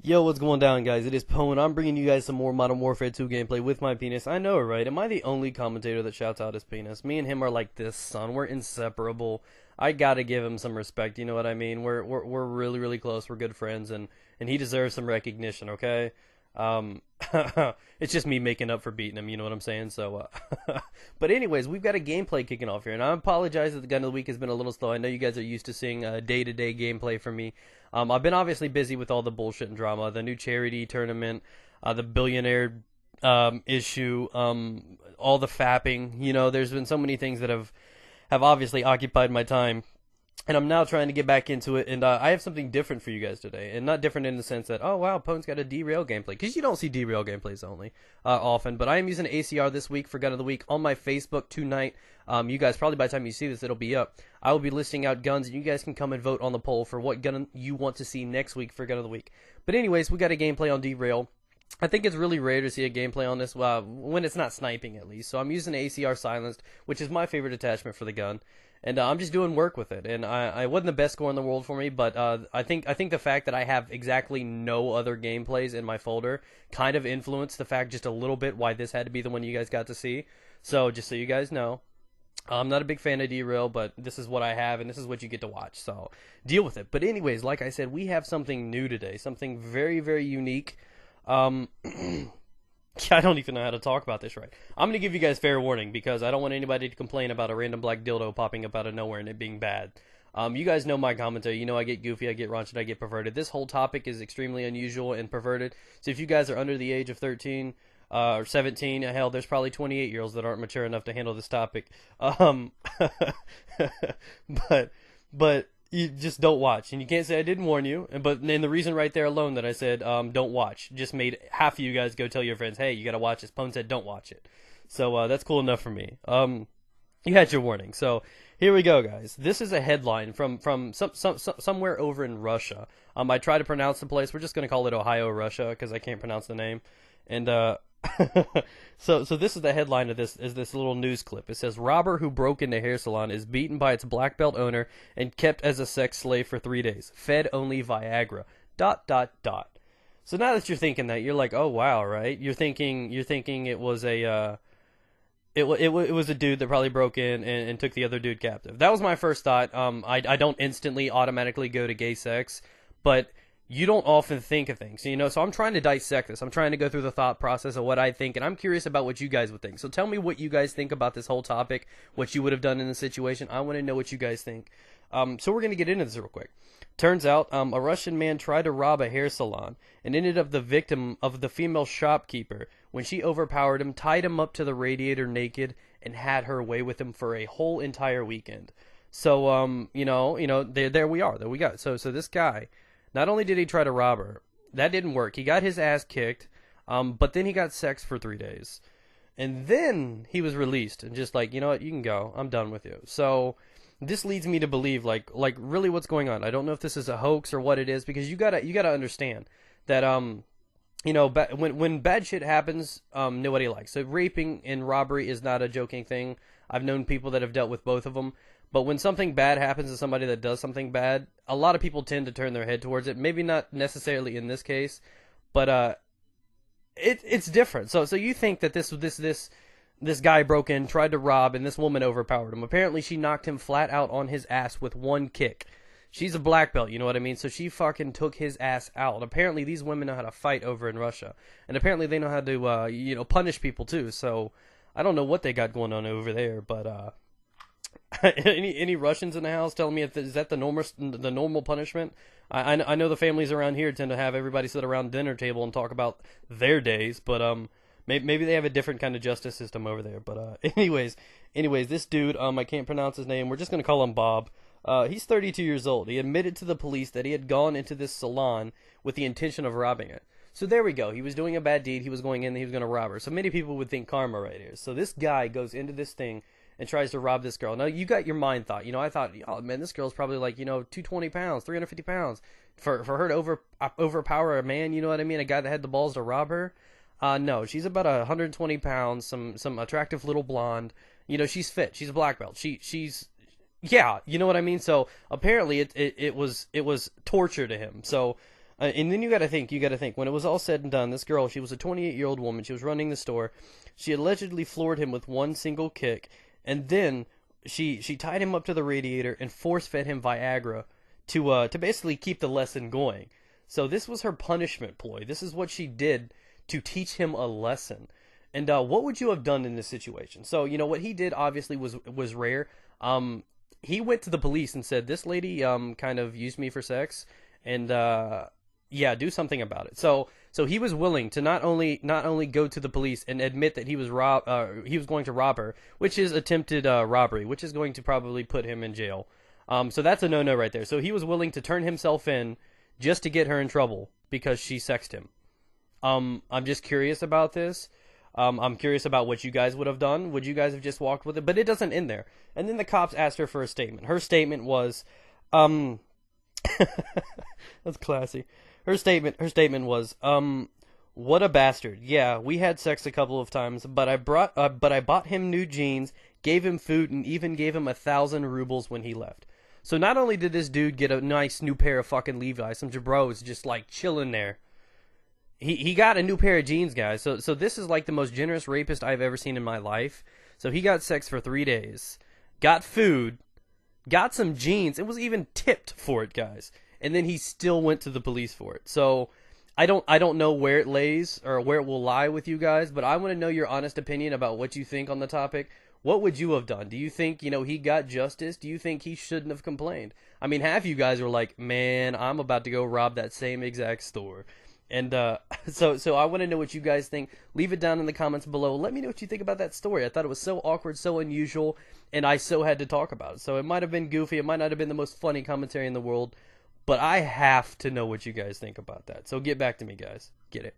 Yo, what's going down, guys? It is Poe, and I'm bringing you guys some more Modern Warfare 2 gameplay with my penis. I know, right? Am I the only commentator that shouts out his penis? Me and him are like this, son. We're inseparable. I gotta give him some respect. You know what I mean? We're really really close. We're good friends, and he deserves some recognition. Okay. Um, it's just me making up for beating him. You know what I'm saying? So, but anyways, we've got a gameplay kicking off here, and I apologize that the gun of the week has been a little slow. I know you guys are used to seeing day-to-day gameplay from me. I've been obviously busy with all the bullshit and drama, the new charity tournament, the billionaire issue, all the fapping. You know, there's been so many things that have obviously occupied my time. And I'm now trying to get back into it, and I have something different for you guys today. And not different in the sense that, oh wow, Pone's got a derail gameplay. Because you don't see derail gameplays only often. But I am using ACR this week for Gun of the Week on my Facebook tonight. You guys, probably by the time you see this, it'll be up. I will be listing out guns, and you guys can come and vote on the poll for what gun you want to see next week for Gun of the Week. But anyways, we got a gameplay on derail. I think it's really rare to see a gameplay on this when it's not sniping, at least. So I'm using ACR silenced, which is my favorite attachment for the gun. And I'm just doing work with it, and I wasn't the best score in the world for me, but I think the fact that I have exactly no other gameplays in my folder kind of influenced the fact just a little bit why this had to be the one you guys got to see. So just so you guys know, I'm not a big fan of derail, but this is what I have, and this is what you get to watch. So deal with it. But anyways, like I said, we have something new today, something very very unique. I don't even know how to talk about this right. I'm going to give you guys fair warning because I don't want anybody to complain about a random black dildo popping up out of nowhere and it being bad. You guys know my commentary. You know I get goofy, I get raunchy, I get perverted. This whole topic is extremely unusual and perverted. So if you guys are under the age of 13 or 17, hell, there's probably 28-year-olds that aren't mature enough to handle this topic. But you just don't watch, and you can't say I didn't warn you. But then the reason right there alone that I said don't watch just made half of you guys go tell your friends, hey, you gotta watch this. Pone said don't watch it, so that's cool enough for me. You had your warning. So here we go, guys. This is a headline from somewhere over in Russia. I try to pronounce the place. We're just gonna call it Ohio, Russia, because I can't pronounce the name. And so this is the headline of this little news clip. It says robber who broke into hair salon is beaten by its black belt owner and kept as a sex slave for 3 days. Fed only Viagra. ... So now that you're thinking that, you're like, oh wow, right? You're thinking it was a it was a dude that probably broke in and took the other dude captive. That was my first thought. I don't instantly automatically go to gay sex, but you don't often think of things, you know, so I'm trying to dissect this. I'm trying to go through the thought process of what I think, and I'm curious about what you guys would think. So tell me what you guys think about this whole topic, what you would have done in the situation. I want to know what you guys think. So we're going to get into this real quick. Turns out a Russian man tried to rob a hair salon and ended up the victim of the female shopkeeper when she overpowered him, tied him up to the radiator naked, and had her way with him for a whole entire weekend. So, you know, there we are. There we go. So this guy, not only did he try to rob her, that didn't work. He got his ass kicked, but then he got sex for 3 days. And then he was released and just like, you know what, you can go. I'm done with you. So this leads me to believe like really what's going on. I don't know if this is a hoax or what it is, because you gotta understand that you know, when bad shit happens, nobody likes. So raping and robbery is not a joking thing. I've known people that have dealt with both of them. But when something bad happens to somebody that does something bad, a lot of people tend to turn their head towards it. Maybe not necessarily in this case, but it's different. So you think that this guy broke in, tried to rob, and this woman overpowered him. Apparently, she knocked him flat out on his ass with one kick. She's a black belt, you know what I mean? So she fucking took his ass out. Apparently, these women know how to fight over in Russia, and apparently they know how to you know, punish people too. So I don't know what they got going on over there, but any Russians in the house telling me is that the normal punishment? I know the families around here tend to have everybody sit around dinner table and talk about their days, but maybe they have a different kind of justice system over there. But anyways, this dude, I can't pronounce his name. We're just gonna call him Bob. He's 32 years old. He admitted to the police that he had gone into this salon with the intention of robbing it. So there we go. He was doing a bad deed. He was going in. He was going to rob her. So many people would think karma right here. So this guy goes into this thing and tries to rob this girl. Now, you got your mind thought. You know, I thought, oh, man, this girl's probably like, you know, 220 pounds, 350 pounds. For her to overpower a man, you know what I mean? A guy that had the balls to rob her. No, she's about 120 pounds, some attractive little blonde. You know, she's fit. She's a black belt. She's yeah, you know what I mean? So apparently it was torture to him. So And then you got to think, when it was all said and done, this girl, she was a 28-year-old woman. She was running the store. She allegedly floored him with one single kick, and then she tied him up to the radiator and force fed him Viagra to basically keep the lesson going. So this was her punishment ploy. This is what she did to teach him a lesson. And what would you have done in this situation? So what he did obviously was rare. He went to the police and said this lady kind of used me for sex, and yeah, do something about it. So he was willing to not only go to the police and admit that he was going to rob her, which is attempted robbery, which is going to probably put him in jail. So that's a no-no right there. So he was willing to turn himself in just to get her in trouble because she sexed him. I'm just curious about this. I'm curious about what you guys would have done. Would you guys have just walked with it? But it doesn't end there. And then the cops asked her for a statement. Her statement was, that's classy. Her statement was, what a bastard. Yeah, we had sex a couple of times, but I bought him new jeans, gave him food, and even gave him 1,000 rubles when he left. So not only did this dude get a nice new pair of fucking Levi's, some Jabros just like chilling there. He got a new pair of jeans, guys. So this is like the most generous rapist I've ever seen in my life. So he got sex for 3 days, got food, got some jeans, and was even tipped for it, guys. And then he still went to the police for it. So I don't know where it lays or where it will lie with you guys, but I want to know your honest opinion about what you think on the topic. What would you have done? Do you think, he got justice? Do you think he shouldn't have complained? I mean, half you guys were like, man, I'm about to go rob that same exact store. And so I want to know what you guys think. Leave it down in the comments below. Let me know what you think about that story. I thought it was so awkward, so unusual, and I so had to talk about it. So it might have been goofy. It might not have been the most funny commentary in the world, but I have to know what you guys think about that. So get back to me, guys. Get it.